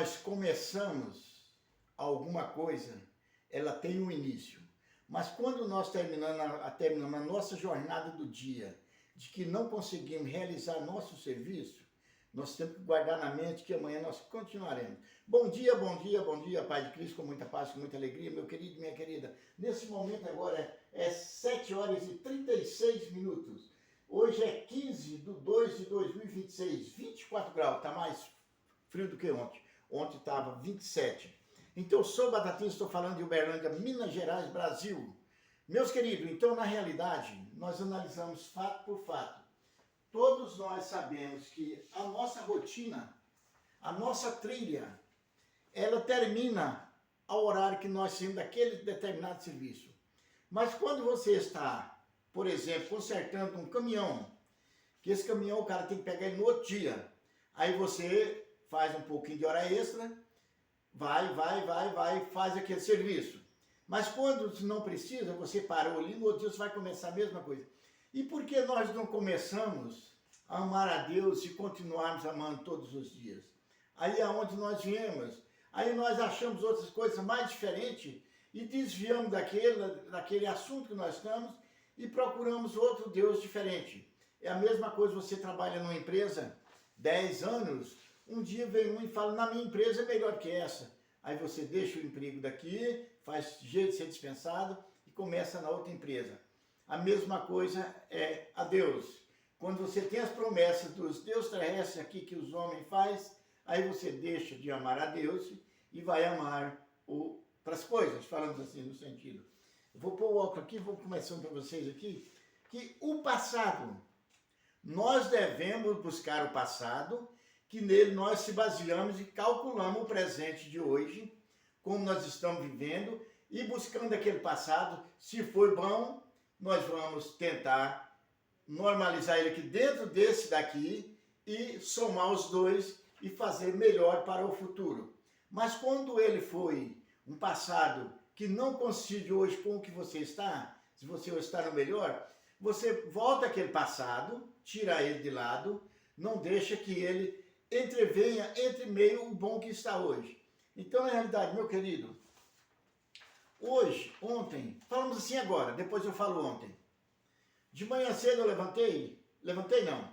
nós começamos alguma coisa, ela tem um início. Mas quando nós terminamos a nossa jornada do dia, de que não conseguimos realizar nosso serviço, nós temos que guardar na mente que amanhã nós continuaremos. Bom dia, bom dia, bom dia, Pai de Cristo, com muita paz, com muita alegria, meu querido, minha querida. Nesse momento agora é 7 horas e 36 minutos. Hoje é 15 de 2 de 2026, 24 graus, está mais frio do que ontem. Ontem estava 27. Então, eu sou Batatinha, estou falando de Uberlândia, Minas Gerais, Brasil. Meus queridos, então, na realidade, nós analisamos fato por fato. Todos nós sabemos que a nossa rotina, a nossa trilha, ela termina ao horário que nós temos daquele determinado serviço. Mas quando você está, por exemplo, consertando um caminhão, que esse caminhão o cara tem que pegar ele no outro dia, aí você faz um pouquinho de hora extra, vai, faz aquele serviço. Mas quando não precisa, você parou ali, no outro dia você vai começar a mesma coisa. E por que nós não começamos a amar a Deus e continuarmos amando todos os dias? Aí é onde nós viemos. Aí nós achamos outras coisas mais diferentes e desviamos daquele assunto que nós estamos e procuramos outro Deus diferente. É a mesma coisa, você trabalha numa empresa 10 anos, um dia vem um e fala, na minha empresa é melhor que essa. Aí você deixa o emprego daqui, faz jeito de ser dispensado e começa na outra empresa. A mesma coisa é a Deus. Quando você tem as promessas dos Deus terrestres aqui que os homens fazem, aí você deixa de amar a Deus e vai amar outras coisas, falando assim no sentido. Eu vou pôr o óculos aqui, vou começando para vocês aqui, que o passado, nós devemos buscar o passado, que nele nós se baseamos e calculamos o presente de hoje, como nós estamos vivendo, e buscando aquele passado, se for bom, nós vamos tentar normalizar ele aqui dentro desse daqui e somar os dois e fazer melhor para o futuro. Mas quando ele foi um passado que não coincide hoje com o que você está, se você está no melhor, você volta aquele passado, tira ele de lado, não deixa que ele entrevenha entre meio o bom que está hoje. Então, na realidade, meu querido, hoje, ontem, falamos assim agora, depois eu falo ontem. De manhã cedo eu levantei não,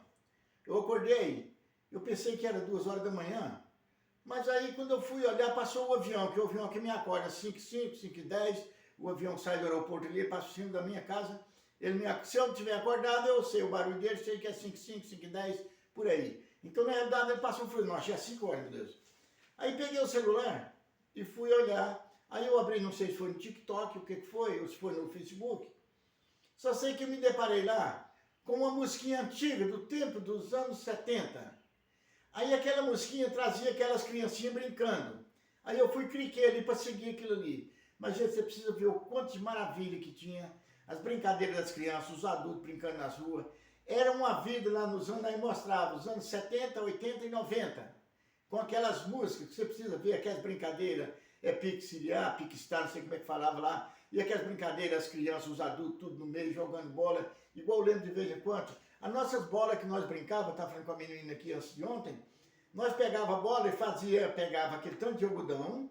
eu acordei, eu pensei que era 2 horas da manhã, mas aí quando eu fui olhar, passou o avião, que o avião que me acorda às 5h05, 5h10, o avião sai do aeroporto ali, passa por cima da minha casa, se eu não tiver acordado, eu sei o barulho dele, sei que é 5h05, 5h10, por aí. Então, na realidade, ele passou e falei, nossa, já é 5 horas, meu Deus. Aí peguei o celular e fui olhar. Aí eu abri, não sei se foi no TikTok, o que foi, ou se foi no Facebook. Só sei que eu me deparei lá com uma musiquinha antiga, do tempo dos anos 70. Aí aquela musiquinha trazia aquelas criancinhas brincando. Aí eu fui, cliquei ali para seguir aquilo ali. Mas, gente, você precisa ver o quanto de maravilha que tinha. As brincadeiras das crianças, os adultos brincando nas ruas. Era uma vida lá nos anos, aí mostrava os anos 70, 80 e 90. Com aquelas músicas que você precisa ver, aquelas brincadeiras, Pixiliar, Pixstar, não sei como é que falava lá. E aquelas brincadeiras, as crianças, os adultos, tudo no meio, jogando bola. Igual eu lembro de vez em quando. As nossas bolas que nós brincávamos, eu estava falando com a menina aqui antes de ontem, nós pegava a bola e pegava aquele tanto de algodão,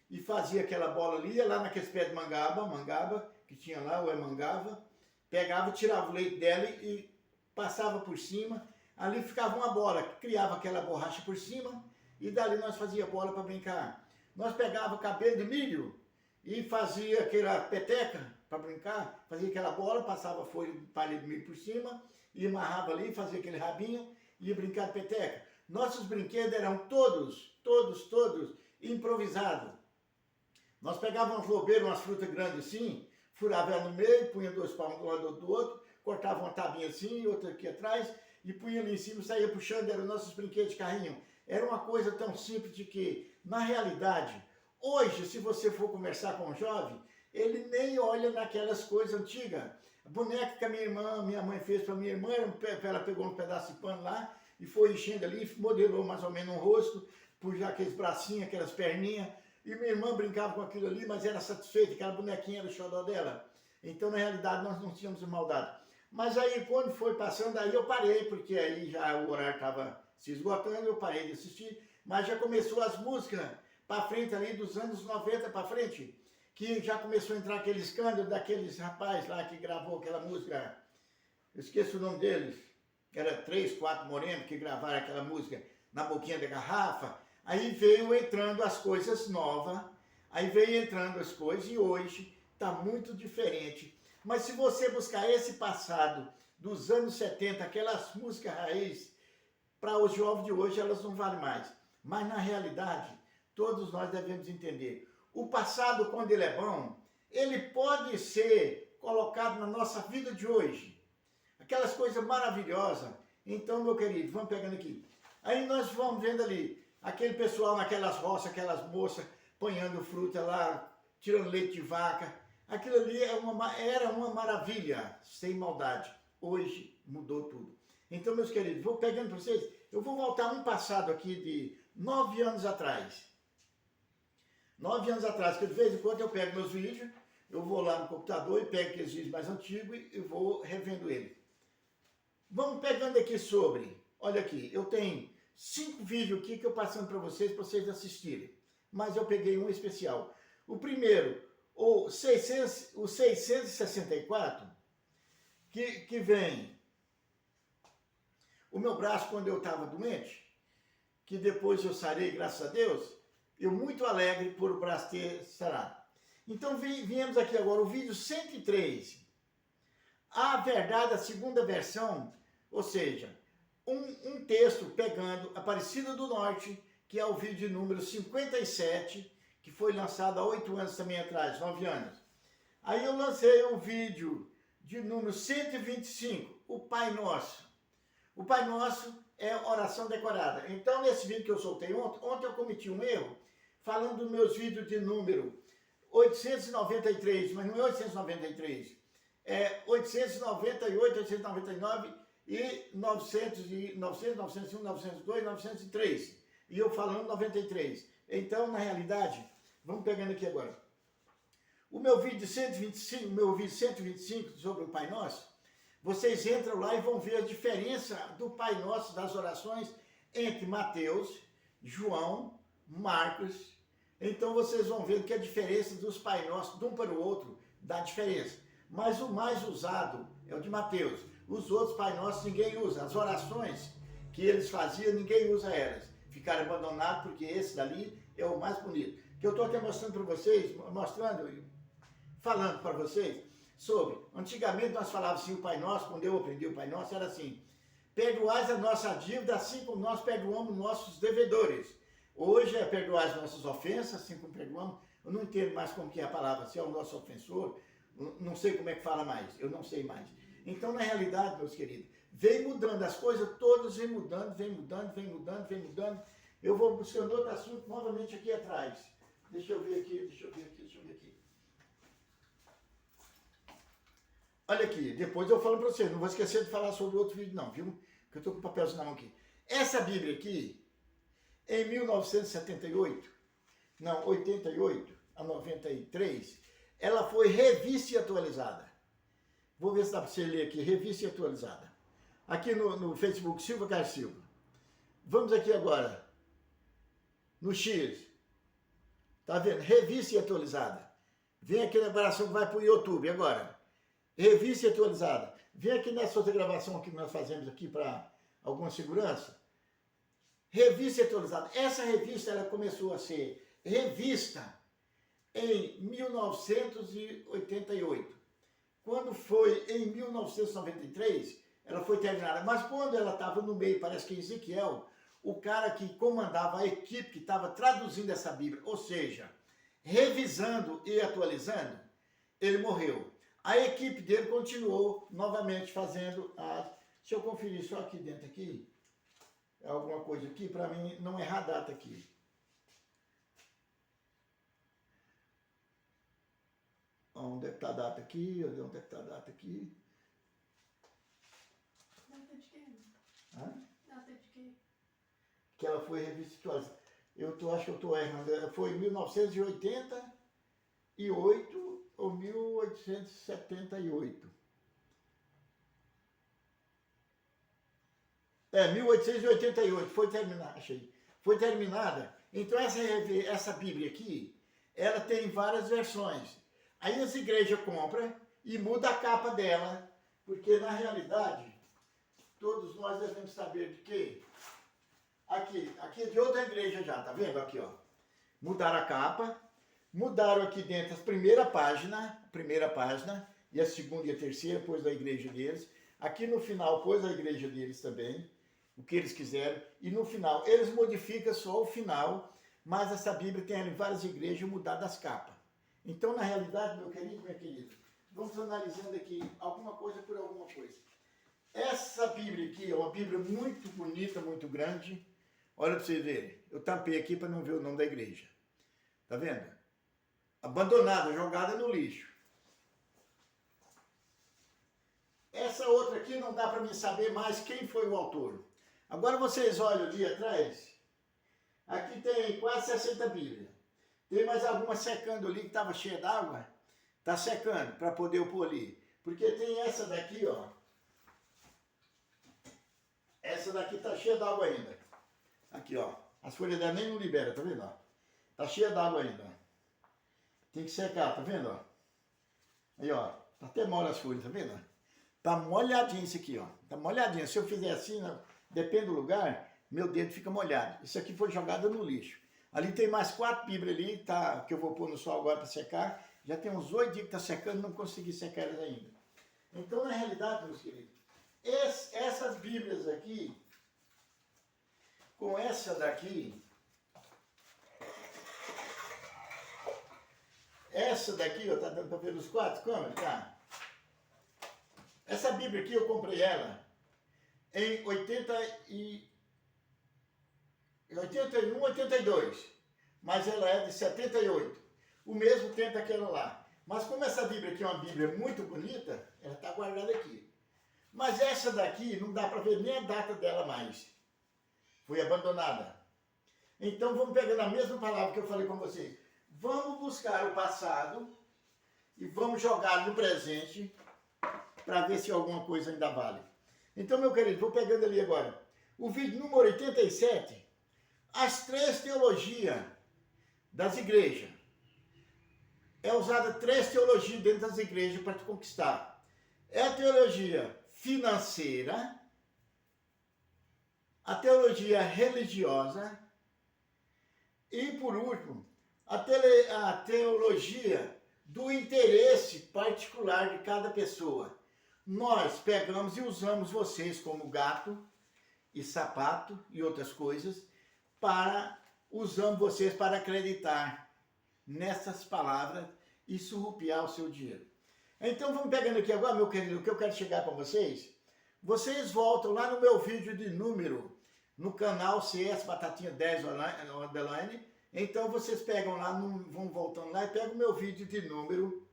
e fazia aquela bola ali, ia lá naqueles pés de mangaba, que tinha lá, ou mangava, pegava, tirava o leite dela e passava por cima, ali ficava uma bola, criava aquela borracha por cima, e dali nós fazia bola para brincar. Nós pegava cabelo de milho e fazia aquela peteca para brincar, fazia aquela bola, passava folha de palha de milho por cima, e amarrava ali, fazia aquele rabinho, e ia brincar de peteca. Nossos brinquedos eram todos improvisados. Nós pegávamos um lobeiro, umas frutas grandes assim, furava ela no meio, punha 2 palmos do lado do outro, cortava uma tabinha assim, outra aqui atrás, e punha ali em cima, saía puxando, eram nossos brinquedos de carrinho. Era uma coisa tão simples de que, na realidade, hoje, se você for conversar com um jovem, ele nem olha naquelas coisas antigas. A boneca que a minha mãe fez para minha irmã, ela pegou um pedaço de pano lá, e foi enchendo ali, modelou mais ou menos um rosto, pôs aqueles bracinhos, aquelas perninhas, e minha irmã brincava com aquilo ali, mas era satisfeita, aquela bonequinha era o xodó dela. Então, na realidade, nós não tínhamos maldade. Mas aí, quando foi passando, aí eu parei, porque aí já o horário estava se esgotando, eu parei de assistir. mas já começou as músicas para frente ali dos anos 90 para frente, que já começou a entrar aquele escândalo daqueles rapazes lá que gravou aquela música, eu esqueço o nome deles, era 3, 4 morenos que gravaram aquela música na boquinha da garrafa. Aí veio entrando as coisas novas, aí veio entrando as coisas e hoje está muito diferente. Mas se você buscar esse passado dos anos 70, aquelas músicas raiz, para os jovens de hoje elas não valem mais. Mas na realidade, todos nós devemos entender, o passado, quando ele é bom, ele pode ser colocado na nossa vida de hoje. Aquelas coisas maravilhosas. Então, meu querido, vamos pegando aqui. Aí nós vamos vendo ali, aquele pessoal naquelas roças, aquelas moças apanhando fruta lá, tirando leite de vaca. Aquilo ali era uma maravilha, sem maldade. Hoje mudou tudo. Então, meus queridos, vou pegando para vocês, eu vou voltar um passado aqui de 9 anos atrás. 9 anos atrás, que de vez em quando eu pego meus vídeos, eu vou lá no computador e pego aqueles vídeos mais antigos e vou revendo ele. Vamos pegando aqui sobre, olha aqui, eu tenho 5 vídeos aqui que eu passando para vocês assistirem. Mas eu peguei um especial. O primeiro, o 664, que vem o meu braço quando eu estava doente, que depois eu sarei, graças a Deus, eu muito alegre por o braço ter sarado. Então viemos aqui agora o vídeo 103, a verdade, a segunda versão, ou seja, um texto pegando Aparecida do Norte, que é o vídeo número 57, que foi lançado há 8 anos também atrás, 9 anos. Aí eu lancei o vídeo de número 125, o Pai Nosso. O Pai Nosso é oração decorada. Então, nesse vídeo que eu soltei ontem eu cometi um erro, falando dos meus vídeos de número 893, mas não é 893, é 898, 899 e 900, 901, 902, 903. E eu falando 93. Então, na realidade, vamos pegando aqui agora. O meu vídeo 125, sobre o Pai Nosso, vocês entram lá e vão ver a diferença do Pai Nosso, das orações, entre Mateus, João, Marcos. Então vocês vão ver que a diferença dos Pai Nossos, de um para o outro, dá diferença. Mas o mais usado é o de Mateus. Os outros Pai Nossos ninguém usa. As orações que eles faziam, ninguém usa elas. Ficaram abandonados porque esse dali é o mais bonito. Que eu estou até mostrando para vocês, falando para vocês sobre, antigamente nós falávamos assim, o Pai Nosso, quando eu aprendi o Pai Nosso, era assim, perdoais a nossa dívida, assim como nós perdoamos nossos devedores. Hoje é perdoar as nossas ofensas, assim como perdoamos. Eu não entendo mais como que é a palavra, se é o nosso ofensor, não sei como é que fala mais, eu não sei mais. Então, na realidade, meus queridos, vem mudando, as coisas todas vem mudando, vem mudando, vem mudando, vem mudando. Eu vou buscando outro assunto novamente aqui atrás. Deixa eu ver aqui. Olha aqui, depois eu falo para vocês, não vou esquecer de falar sobre outro vídeo não, viu? Que eu estou com o papelzinho na mão aqui. Essa Bíblia aqui, em 1978, não, 88 a 93, ela foi revista e atualizada. Vou ver se dá para você ler aqui, revista e atualizada. Aqui no Facebook, Silva Carlos Silva. Vamos aqui agora, no X. Tá vendo? Revista e atualizada. Vem aqui na gravação que vai para o YouTube agora. Revista e atualizada. Vem aqui nessa outra gravação que nós fazemos aqui para alguma segurança. Revista e atualizada. Essa revista ela começou a ser revista em 1988. Quando foi em 1993, ela foi terminada. Mas quando ela estava no meio, parece que Ezequiel, o cara que comandava a equipe que estava traduzindo essa Bíblia, ou seja, revisando e atualizando, ele morreu. A equipe dele continuou novamente fazendo as... Deixa eu conferir só aqui dentro aqui. Alguma coisa aqui, para mim não errar a data aqui. Onde é que está a data aqui? Onde é que está a data aqui? Data de quê? Hã? Data de quê? Que ela foi revista. Acho que eu estou errando. Ela foi em 1988 ou 1878. 1888, foi terminar, achei. foi terminada. Então essa Bíblia aqui, ela tem várias versões. Aí as igrejas compram e muda a capa dela, porque na realidade, todos nós devemos saber de quê? Aqui é de outra igreja já, tá vendo? Aqui, ó. Mudaram a capa, mudaram aqui dentro a primeira página, e a segunda e a terceira, pôs da igreja deles. Aqui no final, pôs a igreja deles também, o que eles quiseram. E no final, eles modificam só o final, mas essa Bíblia tem em várias igrejas mudado as capas. Então, na realidade, meu querido, minha querida, vamos analisando aqui alguma coisa por alguma coisa. Essa Bíblia aqui é uma Bíblia muito bonita, muito grande. Olha para vocês verem. Eu tampei aqui para não ver o nome da igreja. Tá vendo? Abandonada, jogada no lixo. Essa outra aqui não dá para mim saber mais quem foi o autor. Agora vocês olham ali atrás. Aqui tem quase 60 Bíblias. Tem mais alguma secando ali que estava cheia d'água. Está secando para poder eu pôr ali. Porque tem essa daqui, ó. Essa daqui está cheia d'água ainda. Aqui, ó. As folhas dela nem não libera, tá vendo? Tá cheia d'água ainda. Tem que secar, tá vendo? Ó? Aí, ó. Tá até mole as folhas, tá vendo? Tá molhadinho isso aqui, ó. Tá molhadinho. Se eu fizer assim, depende do lugar, meu dedo fica molhado. Isso aqui foi jogado no lixo. Ali tem mais 4 Bíblias ali, tá, que eu vou pôr no sol agora para secar. Já tem uns 8 dias que tá secando, não consegui secar elas ainda. Então, na realidade, meus queridos, essas Bíblias aqui, com essa daqui, ó, tá dando para ver os 4 câmeras, tá? Essa Bíblia aqui eu comprei ela em 81, 82, mas ela é de 78, o mesmo tempo daquela lá. Mas como essa Bíblia aqui é uma Bíblia muito bonita, ela está guardada aqui. Mas essa daqui não dá para ver nem a data dela mais. Foi abandonada. Então vamos pegar a mesma palavra que eu falei com vocês. Vamos buscar o passado e vamos jogar no presente para ver se alguma coisa ainda vale. Então, meu querido, vou pegando ali agora. O vídeo número 87, as 3 teologias das igrejas. É usada 3 teologias dentro das igrejas para te conquistar. É a teologia financeira, a teologia religiosa e, por último, a teologia do interesse particular de cada pessoa. Nós pegamos e usamos vocês como gato e sapato e outras coisas usamos vocês para acreditar nessas palavras e surrupiar o seu dinheiro. Então vamos pegando aqui agora, meu querido, o que eu quero chegar para vocês. Vocês voltam lá no meu vídeo de número, no canal CS Batatinha 10 Underline. Então vocês pegam lá, vão voltando lá e pegam o meu vídeo de número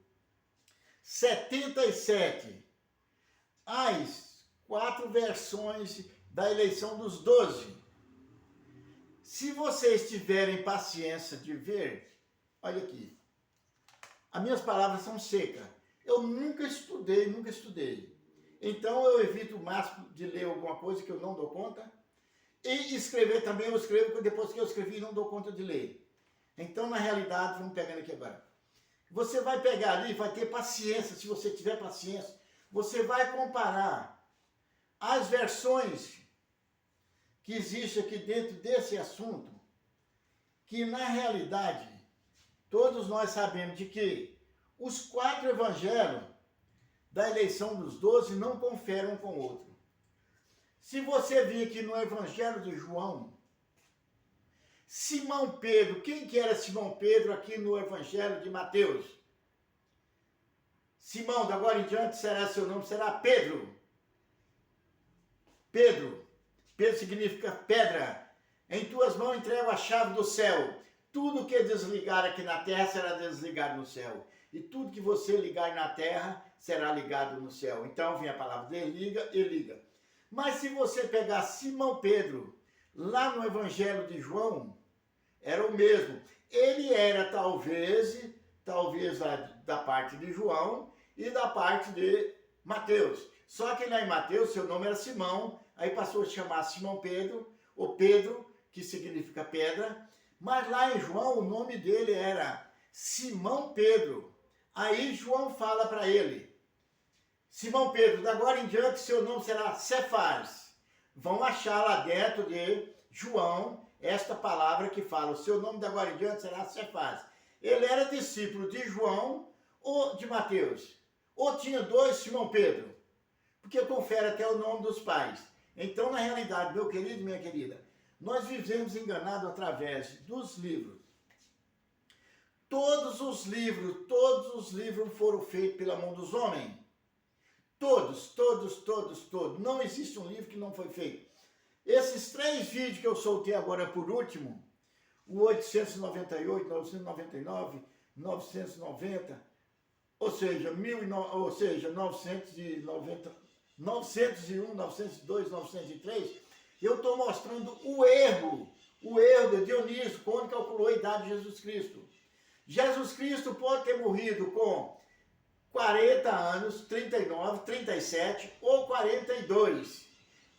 77. As 4 versões da eleição dos 12. Se vocês tiverem paciência de ver, olha aqui. As minhas palavras são secas. Eu nunca estudei. Então eu evito o máximo de ler alguma coisa que eu não dou conta. E escrever também, eu escrevo depois que eu escrevi não dou conta de ler. Então, na realidade, vamos pegando aqui agora. Você vai pegar ali, vai ter paciência, se você tiver paciência. Você vai comparar as versões que existem aqui dentro desse assunto, que na realidade, todos nós sabemos de que os 4 evangelhos da eleição dos 12 não conferem um com o outro. Se você vir aqui no Evangelho de João, Simão Pedro, quem que era Simão Pedro aqui no Evangelho de Mateus? Simão, da agora em diante será seu nome, será Pedro. Pedro significa pedra. Em tuas mãos entrego a chave do céu. Tudo que desligar aqui na terra será desligado no céu. E tudo que você ligar na terra será ligado no céu. Então vem a palavra desliga e liga. Mas se você pegar Simão Pedro, lá no Evangelho de João, era o mesmo. Ele era talvez da parte de João e da parte de Mateus. Só que lá em Mateus, seu nome era Simão, aí passou a chamar Simão Pedro, ou Pedro, que significa pedra, mas lá em João o nome dele era Simão Pedro. Aí João fala para ele, Simão Pedro, da agora em diante seu nome será Cefas. Vão achar lá dentro de João esta palavra que fala, o seu nome da agora em diante será Cefas. Ele era discípulo de João ou de Mateus? Ou tinha dois Simão Pedro? Porque confere até o nome dos pais. Então, na realidade, meu querido e minha querida, nós vivemos enganados através dos livros. Todos os livros foram feitos pela mão dos homens. Todos. Não existe um livro que não foi feito. Esses 3 vídeos que eu soltei agora por último, o 898, 999, 990, ou seja, 990, 901, 902, 903, eu estou mostrando o erro de Dionísio, quando calculou a idade de Jesus Cristo. Jesus Cristo pode ter morrido com 40 anos, 39, 37 ou 42.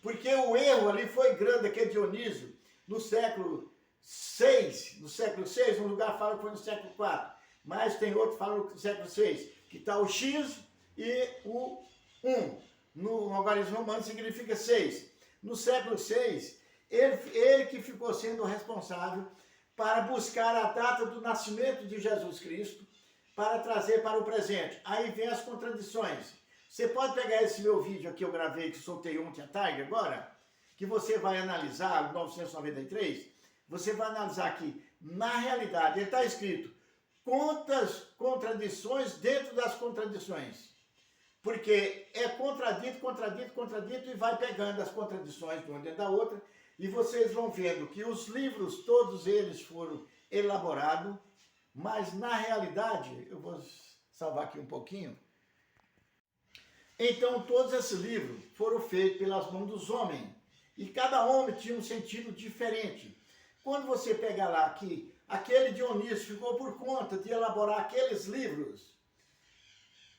Porque o erro ali foi grande, aquele Dionísio, no século 6, um lugar fala que foi no século 4, mas tem outro que fala no século 6, que está o X e o 1. No algarismo romano significa 6. No século 6, ele que ficou sendo responsável para buscar a data do nascimento de Jesus Cristo, para trazer para o presente. Aí vem as contradições. Você pode pegar esse meu vídeo aqui, eu gravei, que soltei ontem à tarde agora, que você vai analisar, o 993, você vai analisar que, na realidade, ele está escrito quantas contradições dentro das contradições. Porque é contradito, e vai pegando as contradições de uma dentro da outra, e vocês vão vendo que os livros, todos eles foram elaborados, mas na realidade, eu vou salvar aqui um pouquinho. Então, todos esses livros foram feitos pelas mãos dos homens, e cada homem tinha um sentido diferente. Quando você pegar lá que aquele Dionísio ficou por conta de elaborar aqueles livros,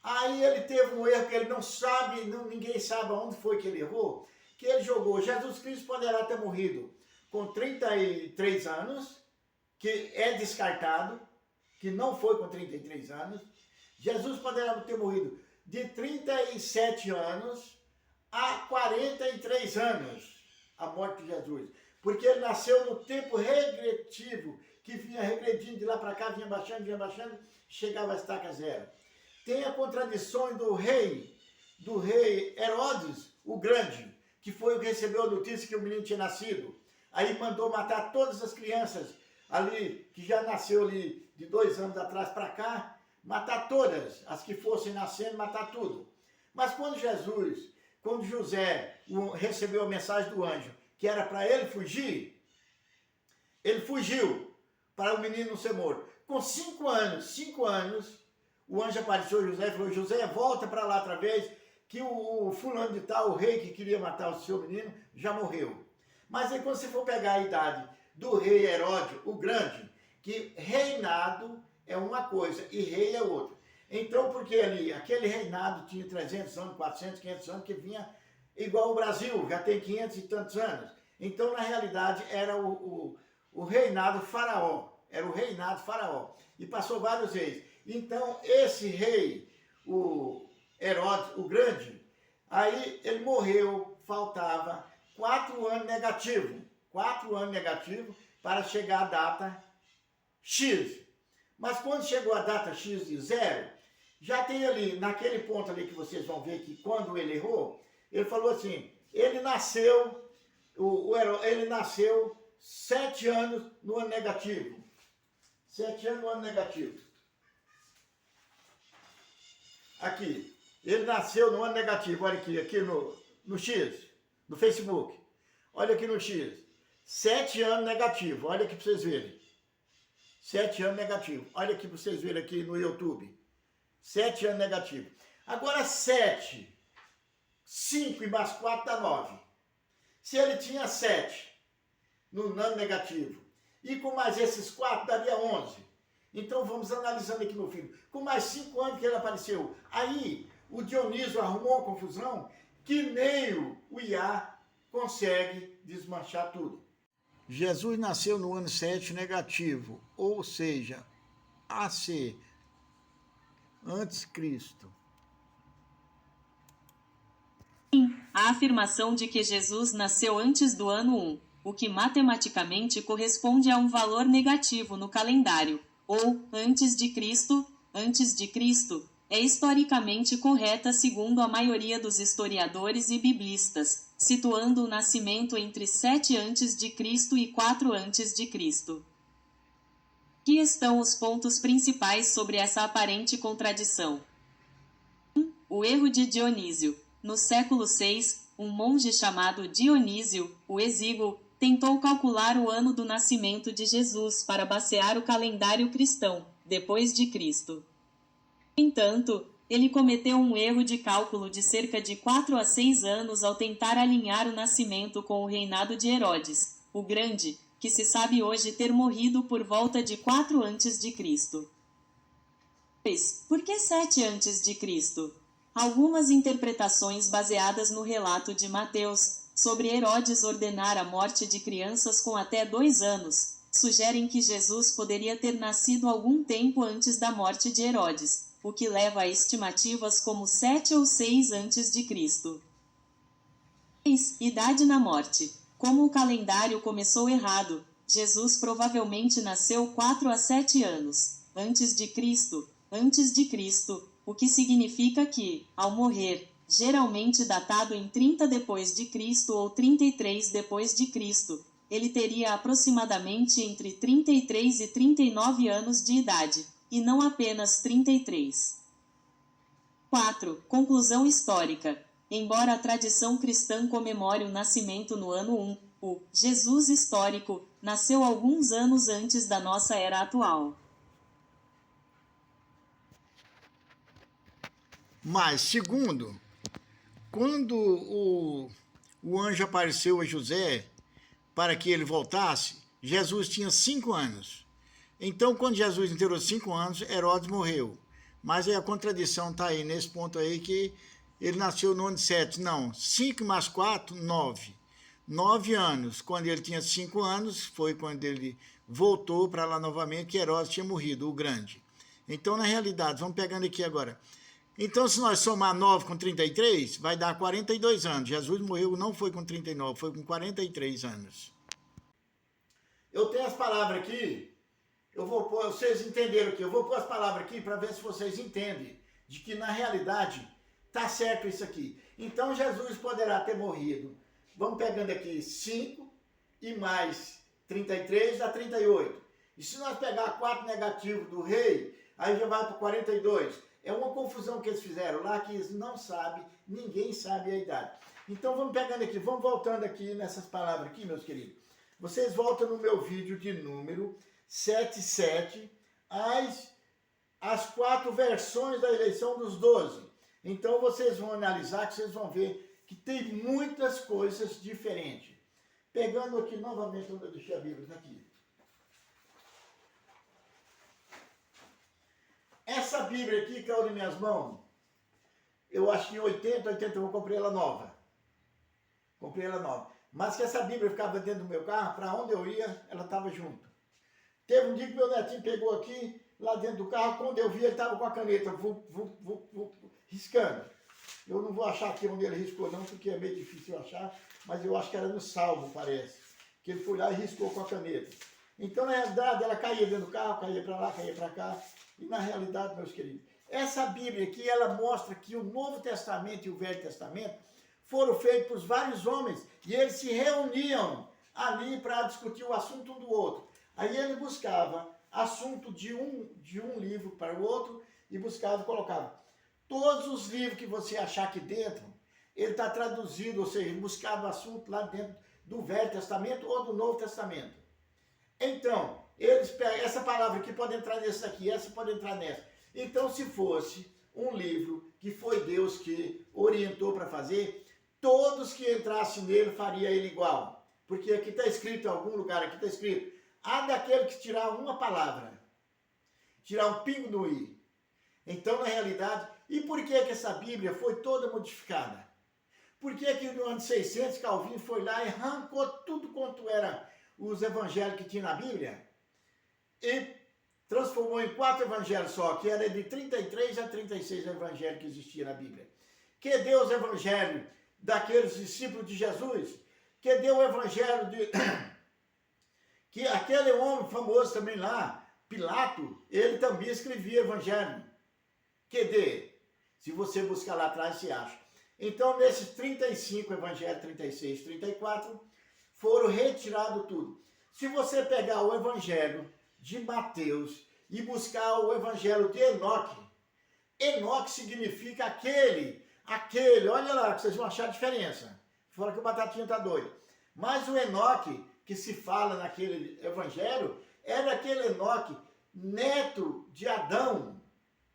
aí ele teve um erro que ele não sabe, ninguém sabe onde foi que ele errou, que ele jogou, Jesus Cristo poderá ter morrido com 33 anos, que é descartado, que não foi com 33 anos. Jesus poderá ter morrido de 37 anos a 43 anos, a morte de Jesus. Porque ele nasceu no tempo regressivo, que vinha regredindo de lá para cá, vinha baixando, chegava a estaca zero. Tem a contradição do rei Herodes, o Grande, que foi o que recebeu a notícia que o menino tinha nascido. Aí mandou matar todas as crianças ali, que já nasceu ali de 2 anos atrás para cá, matar todas, as que fossem nascendo, matar tudo. Mas quando José recebeu a mensagem do anjo, que era para ele fugiu para o menino não ser morto. Com 5 anos, o anjo apareceu a José e falou, José, volta para lá outra vez, que o fulano de tal, o rei que queria matar o seu menino, já morreu. Mas aí quando você for pegar a idade do rei Herodes, o Grande, que reinado é uma coisa e rei é outra. Então, porque ali, aquele reinado tinha 300 anos, 400, 500 anos, que vinha igual o Brasil, já tem 500 e tantos anos. Então, na realidade, era o reinado faraó. Era o reinado faraó. E passou vários reis. Então, esse rei, o Herodes, o Grande, aí ele morreu, faltava 4 anos negativo. 4 anos negativo para chegar a data X. Mas quando chegou a data X de 0, já tem ali, naquele ponto ali que vocês vão ver que quando ele errou, ele falou assim, ele nasceu 7 anos no ano negativo. 7 anos no ano negativo. Aqui, ele nasceu no ano negativo, olha aqui no X, no Facebook. Olha aqui no X. 7 anos negativo, olha aqui para vocês verem. 7 anos negativo. Olha aqui para vocês verem aqui no YouTube. 7 anos negativo. Agora 7, 5 e mais 4 dá 9. Se ele tinha 7 no ano negativo, e com mais esses 4 daria 11. Então vamos analisando aqui, meu filho. Com mais 5 anos que ele apareceu. Aí o Dionísio arrumou uma confusão que nem o IA consegue desmanchar tudo. Jesus nasceu no ano 7 negativo, ou seja, AC, antes Cristo. A afirmação de que Jesus nasceu antes do ano 1, o que matematicamente corresponde a um valor negativo no calendário, ou antes de Cristo, é historicamente correta segundo a maioria dos historiadores e biblistas, situando o nascimento entre 7 a.C. e 4 a.C. Que estão os pontos principais sobre essa aparente contradição? O erro de Dionísio. No século VI, um monge chamado Dionísio, o Exíguo, tentou calcular o ano do nascimento de Jesus para basear o calendário cristão, depois de Cristo. No entanto, ele cometeu um erro de cálculo de cerca de 4 a 6 anos ao tentar alinhar o nascimento com o reinado de Herodes, o Grande, que se sabe hoje ter morrido por volta de 4 a.C. Por que 7 a.C.? Algumas interpretações baseadas no relato de Mateus, sobre Herodes ordenar a morte de crianças com até 2 anos, sugerem que Jesus poderia ter nascido algum tempo antes da morte de Herodes, o que leva a estimativas como 7 ou 6 a.C. Idade na morte. Como o calendário começou errado, Jesus provavelmente nasceu 4 a 7 anos antes de Cristo, o que significa que, ao morrer, geralmente datado em 30 depois de Cristo ou 33 depois de Cristo, ele teria aproximadamente entre 33 e 39 anos de idade, e não apenas 33. 4. Conclusão histórica. Embora a tradição cristã comemore o nascimento no ano 1, o Jesus histórico nasceu alguns anos antes da nossa era atual. Mas, segundo, quando o anjo apareceu a José para que ele voltasse, Jesus tinha 5 anos. Então, quando Jesus inteirou 5 anos, Herodes morreu. Mas aí a contradição está aí, nesse ponto aí, que ele nasceu no ano 7. Não, 5 mais 4, 9. 9 anos. Quando ele tinha 5 anos, foi quando ele voltou para lá novamente, que Herodes tinha morrido, o grande. Então, na realidade, vamos pegando aqui agora. Então, se nós somar 9 com 33, vai dar 42 anos. Jesus morreu, não foi com 39, foi com 43 anos. Eu tenho as palavras aqui, eu vou pôr, vocês entenderam aqui, eu vou pôr as palavras aqui para ver se vocês entendem, de que na realidade está certo isso aqui. Então, Jesus poderá ter morrido, vamos pegando aqui 5 e mais 33 dá 38. E se nós pegar 4 negativo do rei, aí já vai para 42. É uma confusão que eles fizeram lá, que eles não sabem, ninguém sabe a idade. Então vamos pegando aqui, vamos voltando aqui nessas palavras aqui, meus queridos. Vocês voltam no meu vídeo de número 77, as 4 versões da eleição dos 12. Então vocês vão analisar, que vocês vão ver que tem muitas coisas diferentes. Pegando aqui novamente onde eu deixei a Bíblia, aqui. Essa Bíblia aqui, que caiu nas minhas mãos, eu acho que em 80 eu comprei ela nova. Comprei ela nova. Mas que essa Bíblia ficava dentro do meu carro, para onde eu ia, ela estava junto. Teve um dia que meu netinho pegou aqui, lá dentro do carro, quando eu vi, ele estava com a caneta, riscando. Eu não vou achar aqui onde ele riscou não, porque é meio difícil eu achar, mas eu acho que era no salvo, parece. Que ele foi lá e riscou com a caneta. Então, na realidade, ela caía dentro do carro, caía para lá, caía para cá. E na realidade, meus queridos, essa Bíblia aqui, ela mostra que o Novo Testamento e o Velho Testamento foram feitos por vários homens e eles se reuniam ali para discutir o assunto um do outro. Aí ele buscava assunto de um livro para o outro e buscava e colocava. Todos os livros que você achar aqui dentro, ele está traduzido, ou seja, ele buscava assunto lá dentro do Velho Testamento ou do Novo Testamento. Então, eles pegam, essa palavra aqui pode entrar nessa aqui, essa pode entrar nessa. Então, se fosse um livro que foi Deus que orientou para fazer, todos que entrassem nele faria ele igual. Porque aqui está escrito, em algum lugar aqui está escrito, há daquele que tirar uma palavra, tirar um pingo do i. Então, na realidade, e por que essa Bíblia foi toda modificada? Por que no ano 600 Calvino foi lá e arrancou tudo quanto era os evangelhos que tinha na Bíblia e transformou em 4 evangelhos só, que era de 33 a 36 evangelhos que existia na Bíblia. Que deu os evangelhos daqueles discípulos de Jesus, que deu o evangelho de... que aquele homem famoso também lá, Pilato, ele também escrevia evangelho. QD, se você buscar lá atrás, você acha. Então, nesses 35 evangelhos, 36, 34, foram retirados tudo. Se você pegar o evangelho de Mateus e buscar o evangelho de Enoque, Enoque significa aquele, olha lá, que vocês vão achar a diferença. Fora que o Batatinha tá doido. Mas o Enoque, que se fala naquele evangelho, era aquele Enoque, neto de Adão.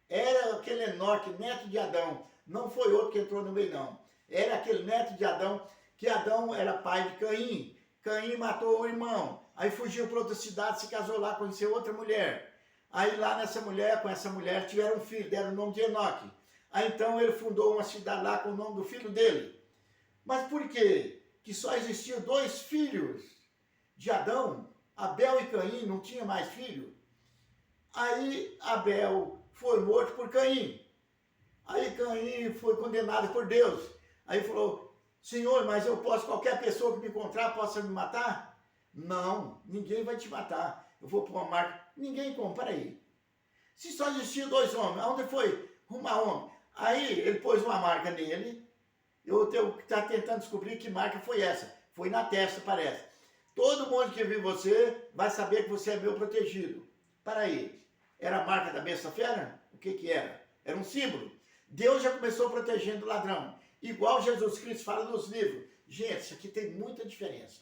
Era aquele Enoque, neto de Adão. Não foi outro que entrou no meio, não. Era aquele neto de Adão, que Adão era pai de Caim. Caim matou o irmão. Aí fugiu para outra cidade, se casou lá, conheceu outra mulher. Aí lá com essa mulher, tiveram um filho, deram o nome de Enoque. Aí então ele fundou uma cidade lá com o nome do filho dele. Mas por quê? Que só existiam 2 filhos de Adão, Abel e Caim, não tinha mais filho. Aí Abel foi morto por Caim. Aí Caim foi condenado por Deus. Aí falou, Senhor, mas qualquer pessoa que me encontrar possa me matar? Não, ninguém vai te matar. Eu vou pôr uma marca. Ninguém como, peraí. Se só existiam 2 homens, aonde foi arrumar homem? Aí ele pôs uma marca nele. Eu tenho que estar tentando descobrir que marca foi essa. Foi na testa, parece. Todo mundo que viu você vai saber que você é meu protegido. Peraí, era a marca da besta fera? O que era? Era um símbolo. Deus já começou protegendo o ladrão. Igual Jesus Cristo fala nos livros. Gente, isso aqui tem muita diferença.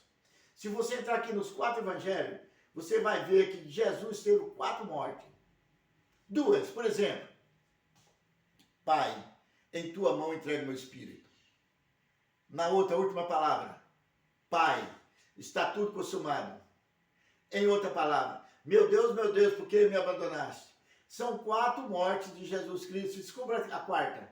Se você entrar aqui nos 4 evangelhos, você vai ver que Jesus teve 4 mortes. 2, por exemplo. Pai, em tua mão entrego meu espírito. Na outra, última palavra. Pai, está tudo consumado. Em outra palavra. Meu Deus, por que me abandonaste? São 4 mortes de Jesus Cristo. Descubra a 4ª.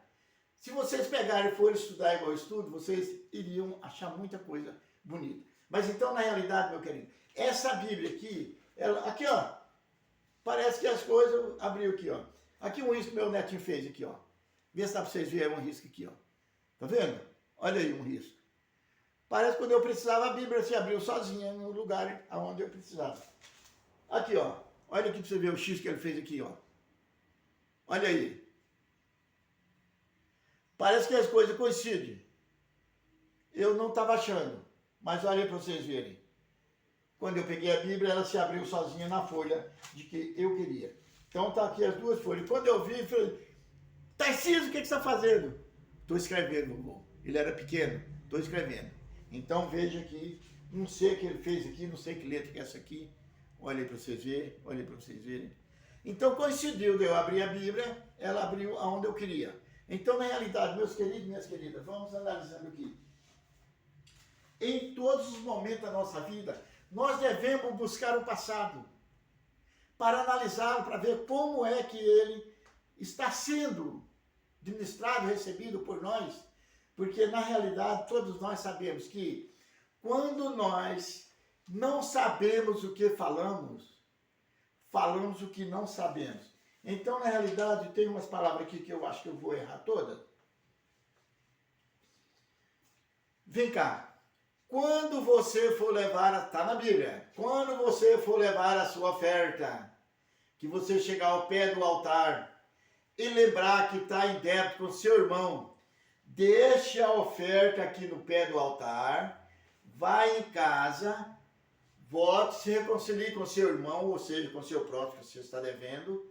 Se vocês pegarem e forem estudar igual eu estudo, vocês iriam achar muita coisa bonita. Mas então, na realidade, meu querido, essa Bíblia aqui, aqui ó, parece que as coisas, abriu aqui ó. Aqui um risco que meu netinho fez aqui ó. Vê se dá para vocês verem um risco aqui ó. Tá vendo? Olha aí um risco. Parece que quando eu precisava, a Bíblia se abriu sozinha no lugar onde eu precisava. Aqui ó, olha aqui para você ver o X que ele fez aqui ó. Olha aí. Parece que as coisas coincidem. Eu não estava achando, mas olha para vocês verem. Quando eu peguei a Bíblia, ela se abriu sozinha na folha de que eu queria. Então tá aqui as 2 folhas. Quando eu vi, eu falei, Tarcísio, o que você está fazendo? Estou escrevendo, vovô. Ele era pequeno, estou escrevendo. Então veja aqui, não sei o que ele fez aqui, não sei que letra que é essa aqui. Olha aí para vocês verem, Então coincidiu de eu abrir a Bíblia, ela abriu aonde eu queria. Então, na realidade, meus queridos e minhas queridas, vamos analisando aqui. Em todos os momentos da nossa vida, nós devemos buscar o passado para analisá-lo, para ver como é que ele está sendo administrado, recebido por nós. Porque, na realidade, todos nós sabemos que quando nós não sabemos o que falamos o que não sabemos. Então, na realidade, tem umas palavras aqui que eu acho que eu vou errar todas. Vem cá. Quando você for levar, está na Bíblia, quando você for levar a sua oferta, que você chegar ao pé do altar e lembrar que está em débito com seu irmão, deixe a oferta aqui no pé do altar, vai em casa, volte, se reconcilie com seu irmão, ou seja, com seu próximo que você está devendo,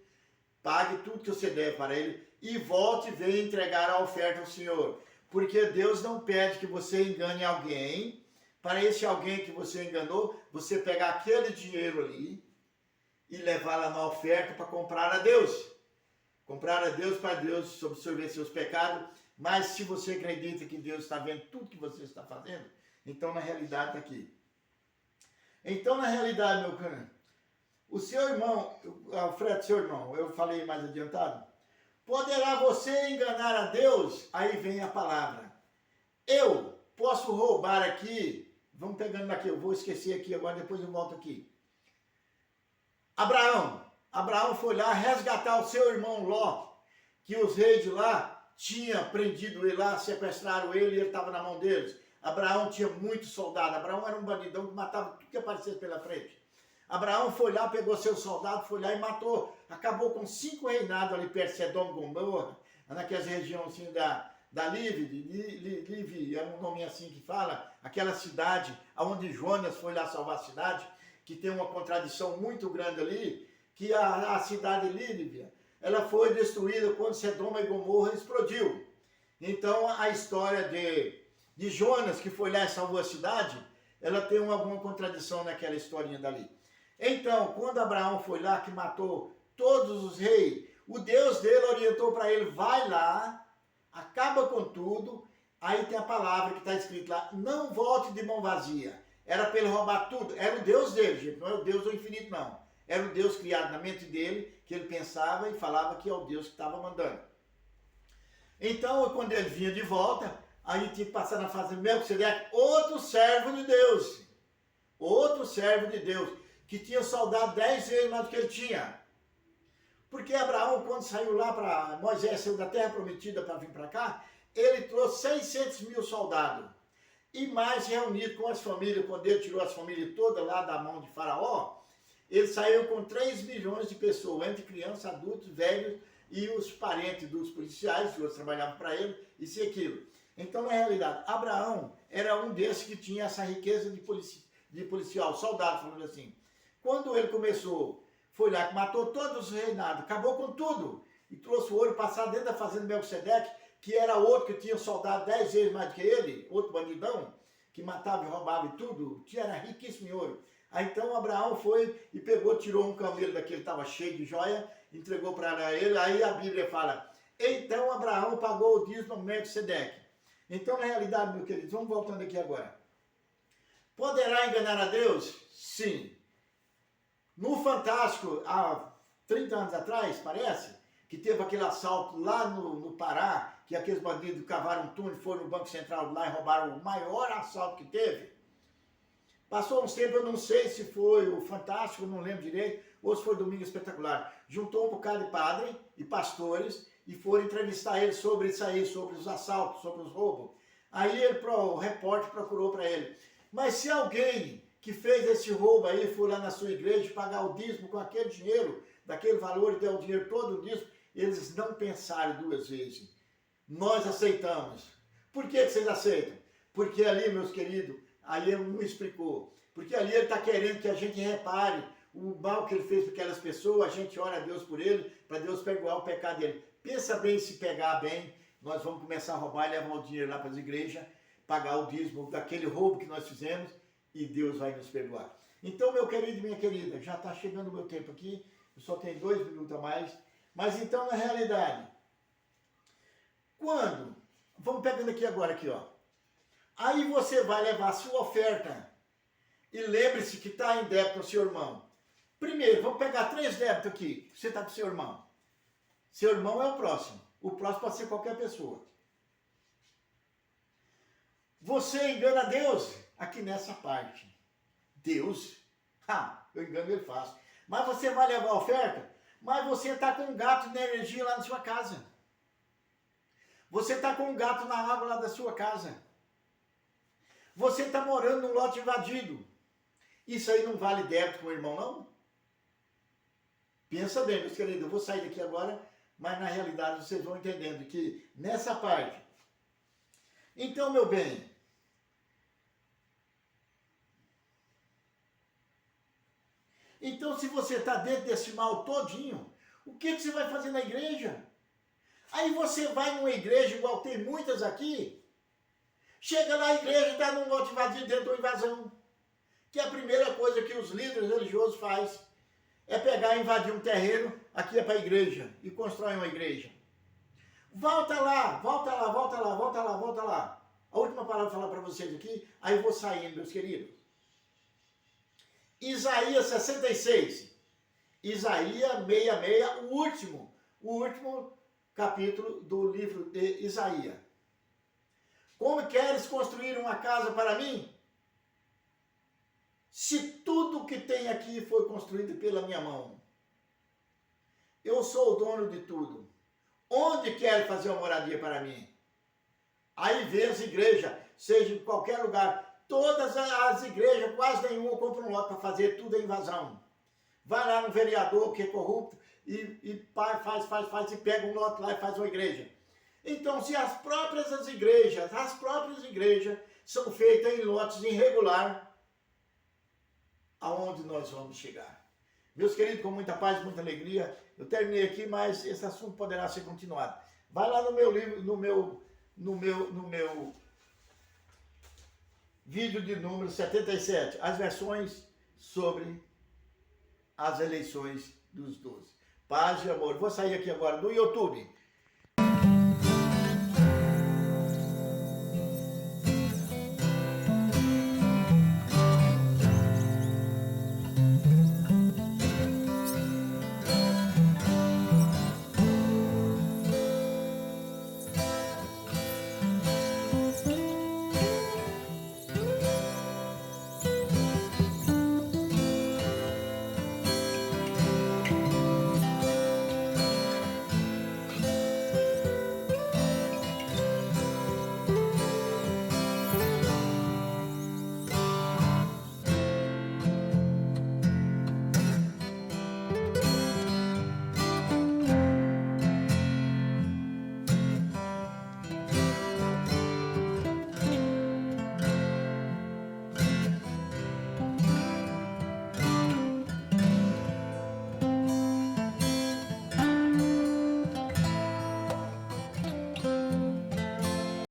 pague tudo que você deve para ele e volte e venha entregar a oferta ao Senhor. Porque Deus não pede que você engane alguém. Para esse alguém que você enganou, você pegar aquele dinheiro ali e levar lá na oferta para comprar a Deus. Comprar a Deus para Deus absorver seus pecados. Mas se você acredita que Deus está vendo tudo que você está fazendo, então na realidade está aqui. Então na realidade, meu caro, o seu irmão, Alfredo, seu irmão, eu falei mais adiantado, poderá você enganar a Deus? Aí vem a palavra. Eu posso roubar aqui vamos pegando aqui, eu vou esquecer aqui agora, depois eu volto aqui. Abraão foi lá resgatar o seu irmão Ló, que os reis de lá tinham prendido ele lá, sequestraram ele e ele estava na mão deles. Abraão tinha muitos soldados, Abraão era um bandidão que matava tudo que aparecesse pela frente. Abraão foi lá, pegou seus soldados, foi lá e matou, acabou com 5 reinados ali perto de Sodoma e Gomorra, naquelas regiões assim da Live, é um nome assim que fala, aquela cidade onde Jonas foi lá salvar a cidade, que tem uma contradição muito grande ali, que a cidade Lívia, ela foi destruída quando Sodoma e Gomorra explodiu. Então a história de Jonas, que foi lá e salvou a cidade, ela tem alguma contradição naquela historinha dali. Então, quando Abraão foi lá, que matou todos os reis, o Deus dele orientou para ele, vai lá, acaba com tudo, aí tem a palavra que está escrito lá, não volte de mão vazia. Era para ele roubar tudo, era o Deus dele, gente, não é o Deus do infinito, não. Era o Deus criado na mente dele, que ele pensava e falava que é o Deus que estava mandando. Então, quando ele vinha de volta, aí tinha que passar na fase de Melquisedeque, outro servo de Deus, que tinha soldado 10 vezes mais do que ele tinha. Porque Abraão, quando saiu lá para Moisés, saiu da terra prometida para vir para cá, ele trouxe 600 mil soldados. E mais reunido com as famílias, quando ele tirou as famílias todas lá da mão de Faraó, ele saiu com 3 milhões de pessoas, entre crianças, adultos, velhos e os parentes dos policiais, que outros trabalhavam para ele, isso e aquilo. Então, na realidade, Abraão era um desses que tinha essa riqueza de policial, soldado, falando assim. Quando ele começou, foi lá que matou todos os reinados, acabou com tudo, e trouxe o ouro passado dentro da fazenda de Melquisedeque, que era outro que tinha soldado 10 vezes mais do que ele, outro bandidão, que matava e roubava e tudo, que era riquíssimo em ouro. Aí então Abraão foi e pegou, tirou um camelo daquele que estava cheio de joia, entregou para ele, aí a Bíblia fala, então Abraão pagou o dízimo a Melquisedeque. Então, na realidade, meus queridos, vamos voltando aqui agora. Poderá enganar a Deus? Sim. No Fantástico, há 30 anos atrás, parece, que teve aquele assalto lá no Pará, que aqueles bandidos cavaram um túnel, foram no Banco Central lá e roubaram o maior assalto que teve. Passou uns tempos, eu não sei se foi o Fantástico, não lembro direito, ou se foi Domingo Espetacular. Juntou um bocado de padre e pastores e foram entrevistar ele sobre isso aí, sobre os assaltos, sobre os roubos. Aí o repórter procurou para ele. Mas se alguém que fez esse roubo aí for lá na sua igreja pagar o dízimo com aquele dinheiro, daquele valor e der o dinheiro todo o dízimo, eles não pensaram 2 vezes. Nós aceitamos. Por que vocês aceitam? Porque ali, meus queridos, aí ele não explicou. Porque ali ele está querendo que a gente repare o mal que ele fez para aquelas pessoas, a gente ora a Deus por ele, para Deus perdoar o pecado dele. Pensa bem, se pegar bem, nós vamos começar a roubar e levar o dinheiro lá para as igrejas, pagar o dízimo daquele roubo que nós fizemos e Deus vai nos perdoar. Então, meu querido e minha querida, já está chegando o meu tempo aqui, eu só tenho 2 minutos a mais, mas então, na realidade, quando, vamos pegando aqui agora, aqui, ó, aí você vai levar a sua oferta e lembre-se que está em débito ao seu irmão. Primeiro, vamos pegar 3 débitos aqui, você está com o seu irmão. Seu irmão é o próximo pode ser qualquer pessoa. Você engana Deus aqui nessa parte. Deus, eu engano ele fácil. Mas você vai levar a oferta, mas você está com um gato de energia lá na sua casa. Você está com um gato na água lá da sua casa. Você está morando num lote invadido. Isso aí não vale débito com o irmão, não? Pensa bem, meus queridos, eu vou sair daqui agora, mas na realidade vocês vão entendendo que nessa parte. Então, meu bem, então se você está dentro desse mal todinho, o que você vai fazer na igreja? Aí você vai numa igreja, igual tem muitas aqui, chega lá, a igreja está num lote invadido dentro de uma invasão. Que a primeira coisa que os líderes religiosos fazem é pegar e invadir um terreno, aqui é para a igreja, e constrói uma igreja. Volta lá. A última palavra para falar para vocês aqui, aí eu vou saindo, meus queridos. Isaías 66. Isaías 66, o último capítulo do livro de Isaías. Como queres construir uma casa para mim? Se tudo que tem aqui foi construído pela minha mão, eu sou o dono de tudo. Onde quer fazer uma moradia para mim? Aí vem as igrejas, seja em qualquer lugar. Todas as igrejas, quase nenhuma, compra um lote para fazer tudo em invasão. Vai lá no vereador que é corrupto e faz e pega um lote lá e faz uma igreja. Então, se as próprias igrejas são feitas em lotes irregulares, aonde nós vamos chegar? Meus queridos, com muita paz, muita alegria, eu terminei aqui, mas esse assunto poderá ser continuado. Vai lá no meu livro, no meu vídeo de número 77, as versões sobre as eleições dos 12. Paz e amor. Vou sair aqui agora do YouTube.